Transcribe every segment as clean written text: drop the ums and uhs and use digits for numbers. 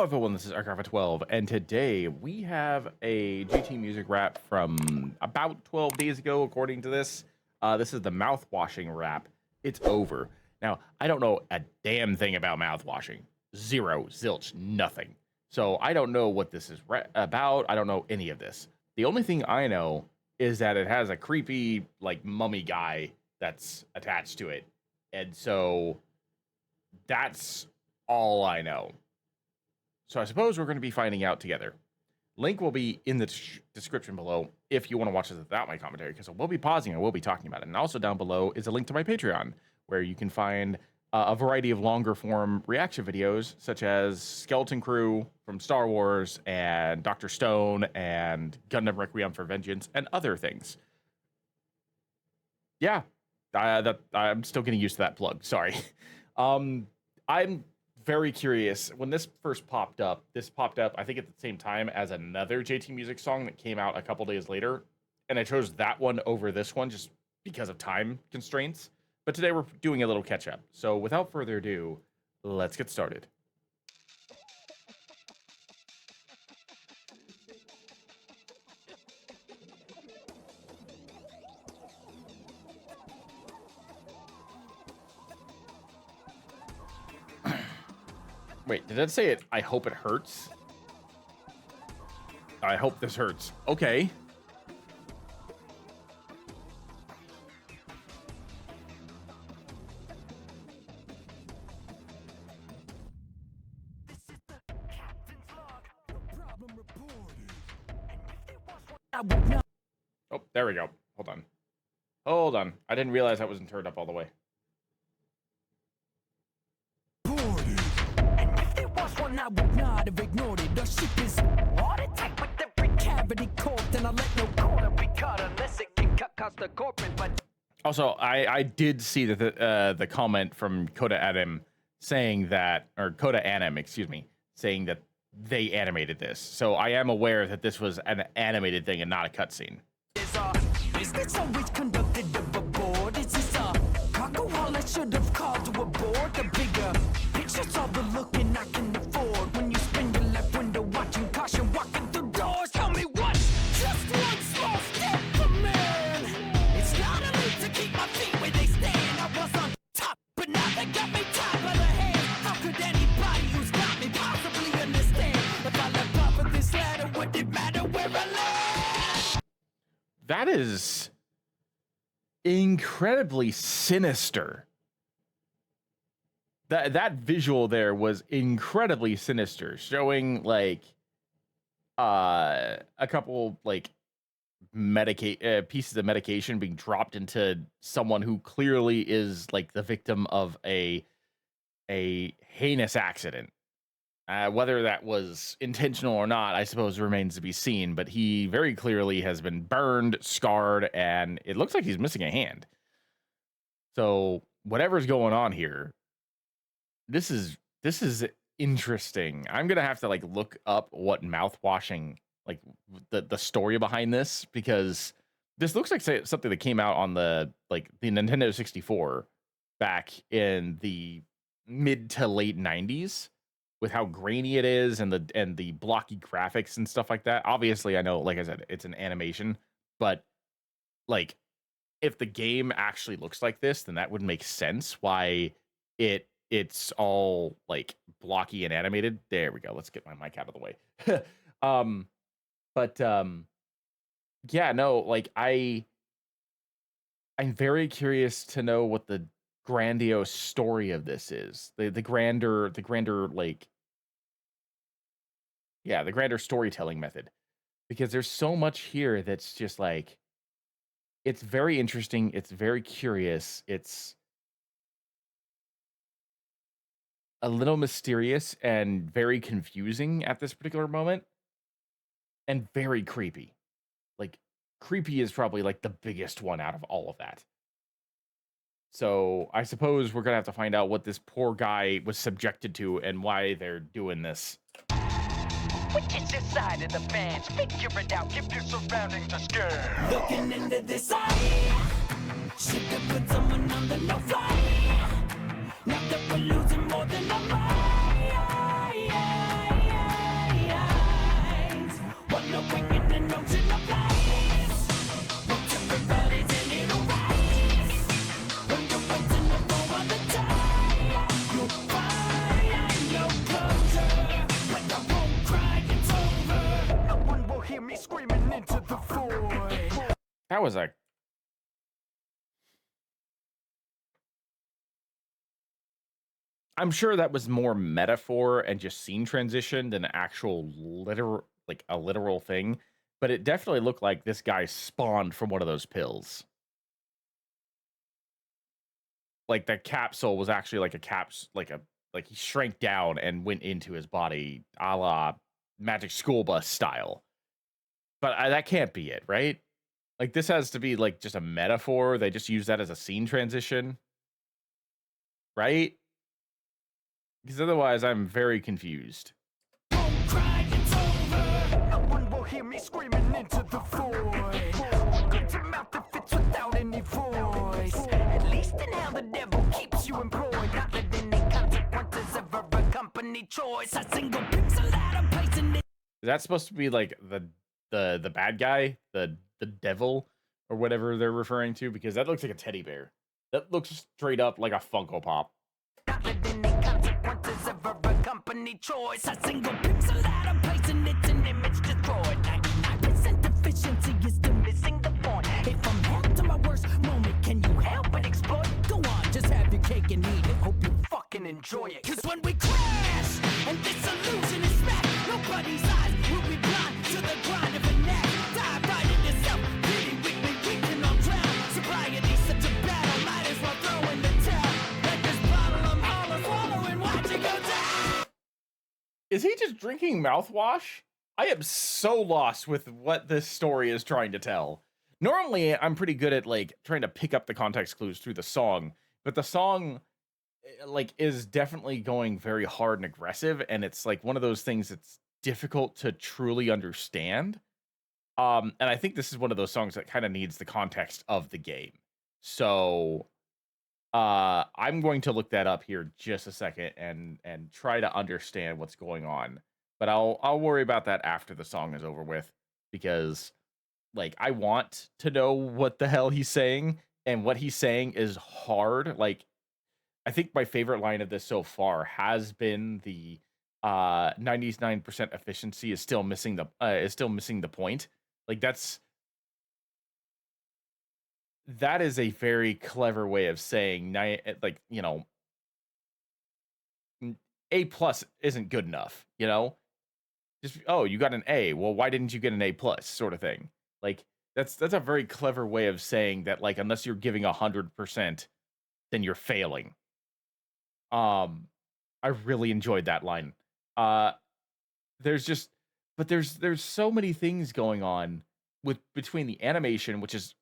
everyone, this is Archive12, and today we have a GT music rap from about 12 days ago, according to this. This is the mouth-washing rap. It's over. Now, I don't know a damn thing about mouth-washing. Zero, zilch, nothing. So I don't know what this is about. I don't know any of this. The only thing I know is that it has a creepy, like, mummy guy that's attached to it. And so that's all I know. So I suppose we're going to be finding out together. Link will be in the description below if you want to watch this without my commentary, because I will be pausing and we'll be talking about it. And also down below is a link to my Patreon, where you can find a variety of longer form reaction videos, such as Skeleton Crew from Star Wars and Dr. Stone and Gundam Requiem for Vengeance and other things. Yeah, I'm still getting used to that plug. Sorry. I'm very curious. When this first popped up, I think at the same time as another JT Music song that came out a couple days later, and I chose that one over this one just because of time constraints. But today we're doing a little catch up. So without further ado, let's get started. Wait, did it say it? I hope it hurts. I hope this hurts. Okay. Oh, there we go. Hold on. Hold on. I didn't realize that wasn't turned up all the way. I would not have ignored it. The ship is watertight with every cavity corked, and I let no corner be cut unless it can cut the corporate. But also, I did see that the comment from Coda Adam saying that, or Coda Anim, excuse me, saying that they animated this. So I am aware that this was an animated thing and not a cutscene. Is this always conducted aboard? Is this a cargo haul I should have called to aboard? The bigger pictures of the looking I can afford when you spend your life window watching caution walking through doors. Tell me what? Just one small step for man. It's not a leap to keep my feet where they stand. I was on top, but now they got me tied by the hand. How could anybody who's got me possibly understand? If I left off of this ladder, would it matter where I land? That is incredibly sinister. That visual there was incredibly sinister, showing like a couple like pieces of medication being dropped into someone who clearly is like the victim of a heinous accident. Whether that was intentional or not, I suppose remains to be seen, but he very clearly has been burned, scarred, and it looks like he's missing a hand. So whatever's going on here, this is interesting. I'm gonna have to like look up what mouth-washing, like the story behind this, because this looks like something that came out on the Nintendo 64 back in the mid to late 90s, with how grainy it is and the blocky graphics and stuff like that. Obviously, I know, like I said, it's an animation, but like if the game actually looks like this, then that would make sense why it's all like blocky and animated. There we go. Let's get my mic out of the way. Yeah, no, like I'm very curious to know what the grandiose story of this is. The grander like, yeah, the grander storytelling method, because there's so much here that's just like, it's very interesting, it's very curious, it's a little mysterious and very confusing at this particular moment, and very creepy. Like, creepy is probably like the biggest one out of all of that. So I suppose we're gonna have to find out what this poor guy was subjected to and why they're doing this. Which is your side of the fence? Figure it out, give your surroundings a scare. Looking into this eye, she could put someone on the no-fly. Not that we're losing more than a mind. That was a I'm sure that was more metaphor and just scene transition than actual literal like a literal thing, but it definitely looked like this guy spawned from one of those pills. Like the capsule was actually like a like he shrank down and went into his body, a la Magic School Bus style. But that can't be it, right? Like this has to be like just a metaphor. They just use that as a scene transition, right? Because otherwise, I'm very confused. Don't cry, it's over. No one will hear me screaming into the void. Welcome to mouth that fits without any voice. At least in hell the devil keeps you employed. Not letting any consequences ever accompany choice. A single pixel out of place in it. Is that supposed to be like the bad guy, the devil, or whatever they're referring to? Because that looks like a teddy bear. That looks straight up like a Funko Pop. Not letting any consequences ever accompany choice. A single pixel out of place and it's an image destroyed. 99% efficiency is still missing the point. If I'm held to my worst moment, can you help but exploit? Go on, just have your cake and eat it. Hope you fucking enjoy it. Cause when we crash and this illusion is smashed, nobody's eyes will be blind to the grind of a neck. Dive right into self-pity with me, we can all drown. Sobriety's such a battle, might as well throw in the towel. Like this bottle, I'm all a swallowing, watch it go down. Is he just drinking mouthwash? I am so lost with what this story is trying to tell. Normally, I'm pretty good at like trying to pick up the context clues through the song, but the song like is definitely going very hard and aggressive, and it's like one of those things that's difficult to truly understand. And I think this is one of those songs that kind of needs the context of the game. So I'm going to look that up here just a second and try to understand what's going on. But I'll worry about that after the song is over with, because like I want to know what the hell he's saying, and what he's saying is hard. Like I think my favorite line of this so far has been the 99% efficiency is still missing the point. Like that is a very clever way of saying like, you know, A plus isn't good enough, you know? Just oh, you got an A. Well, why didn't you get an A plus sort of thing? Like that's a very clever way of saying that like unless you're giving 100%, then you're failing. I really enjoyed that line. Uh there's just but there's so many things going on with between the animation, which is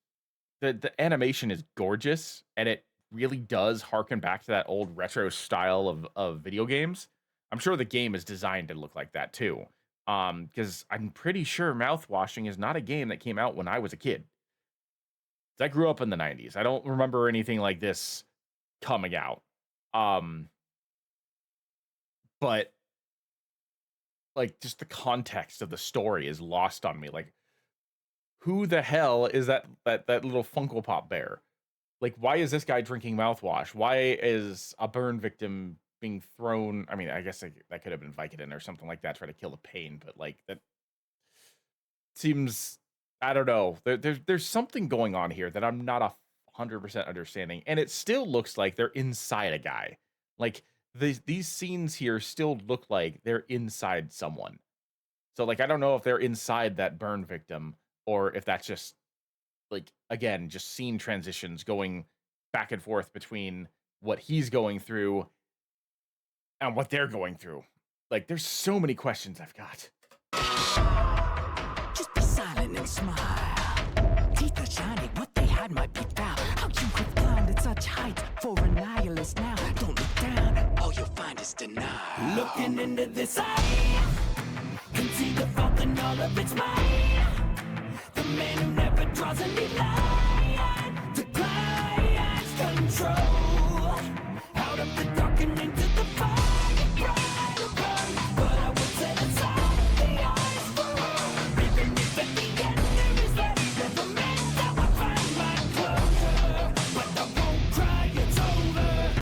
the animation is gorgeous, and it really does harken back to that old retro style of video games. I'm sure the game is designed to look like that too. Because I'm pretty sure Mouthwashing is not a game that came out when I was a kid. I grew up in the 90s. I don't remember anything like this coming out. But like just the context of the story is lost on me. Like who the hell is that little Funko Pop bear? Like, why is this guy drinking mouthwash? Why is a burn victim being thrown? I mean, I guess that could have been Vicodin or something like that, try to kill the pain, but like that seems I don't know. There's something going on here that I'm not 100% understanding, and it still looks like they're inside a guy. Like these scenes here still look like they're inside someone. So like I don't know if they're inside that burn victim, or if that's just like again just scene transitions going back and forth between what he's going through and what they're going through. Like there's so many questions I've got. Just be silent and smile. Teeth are shining, what they hide might be foul. How you have climbed at such heights for a nihilist now. Don't look down, all you'll find is denial. Looking into this eye, can see the fault in all of its might. The man who never draws any line, declines control. Out of the dark and into the fire, brighter burn. But I would set aside the eyes for her. Even if at the end there is that never meant that I find my closure. But I won't cry, it's over.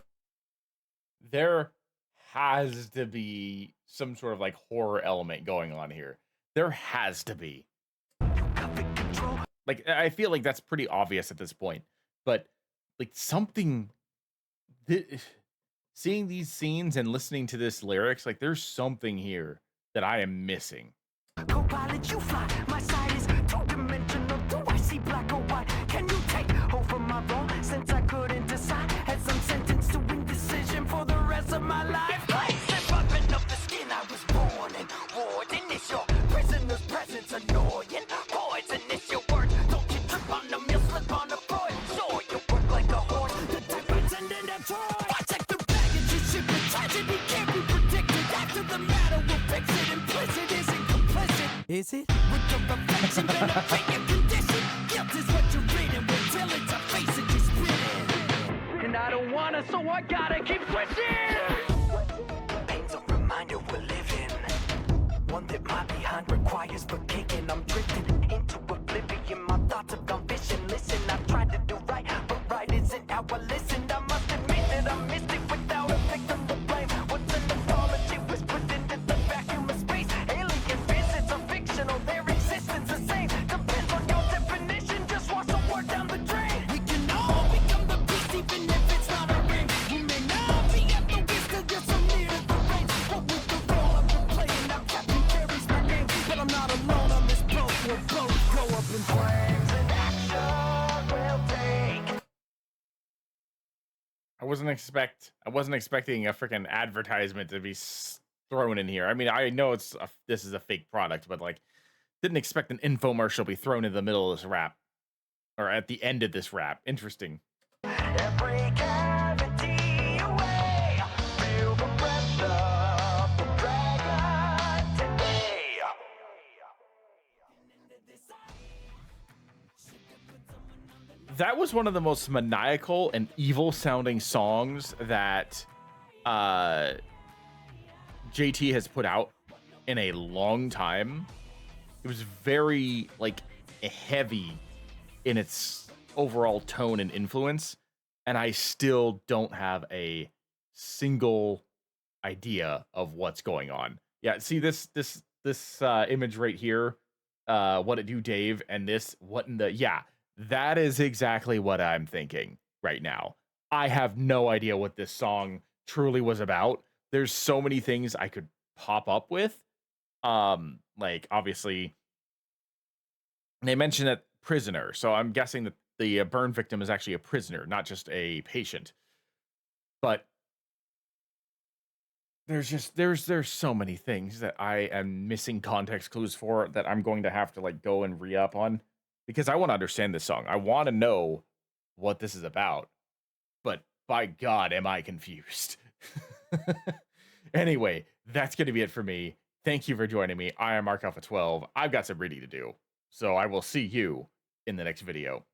There has to be some sort of like horror element going on here. There has to be. Perfect control, Like, I feel like that's pretty obvious at this point, but like something th- seeing these scenes and listening to this lyrics, like there's something here that I am missing. Co-pilot, you fly. My side is two-dimensional. Do I see black or white? Can you take over my role? Since I couldn't decide, as I'm sentenced to indecision for the rest of my life. Step up and up the skin I was born in. Warden is your prisoner's presence annoying. Poisonous your words. Don't you trip on them, you'll slip on the Freud. So you work like a horse. The type attendant at Troy. Protect the baggage, you ship with tragedy can't be predicted. After the matter will fix it. Implicit isn't complicit. Is it? With the reflection, benefit your condition. Guilt is what you're reading. Until it's a face that you're spitting. And I don't wanna, so I gotta keep switching. Pain's a reminder we're living. One that my behind requires for kicking. I'm drifting into oblivion. My thoughts have gone fishing. Listen, I've tried to do right, but right isn't how I listened. I must admit that I missed it without a victim to blame. What's an apology whispered into the vacuum of space? Alien visits are fictional, their existence the same. Depends on your definition, just wash the word down the drain. We can all become the beast even if it's not a ring. We may not be at the wrist cause you're so near to the range. But with the role I've been playing, now Captain carries my name. But I'm not alone on this boat, we'll both go up in flames. And action will take. I wasn't expecting a freaking advertisement to be thrown in here. I mean, I know this is a fake product, but like, didn't expect an infomercial to be thrown in the middle of this rap or at the end of this rap. Interesting. Every cavity away, feel the breath of the dragon today. That was one of the most maniacal and evil sounding songs that JT has put out in a long time. It was very like heavy in its overall tone and influence, and I still don't have a single idea of what's going on. Yeah, see this image right here, what it do, Dave, and this what in the that is exactly what I'm thinking right now. I have no idea what this song truly was about. There's so many things I could pop up with. Like obviously they mentioned that prisoner, so I'm guessing that the burn victim is actually a prisoner, not just a patient. But there's so many things that I am missing context clues for that I'm going to have to like go and re-up on because I want to understand this song. I want to know what this is about. But by God, am I confused. Anyway, that's going to be it for me. Thank you for joining me. I am Mark Alpha 12. I've got some reading to do. So I will see you in the next video.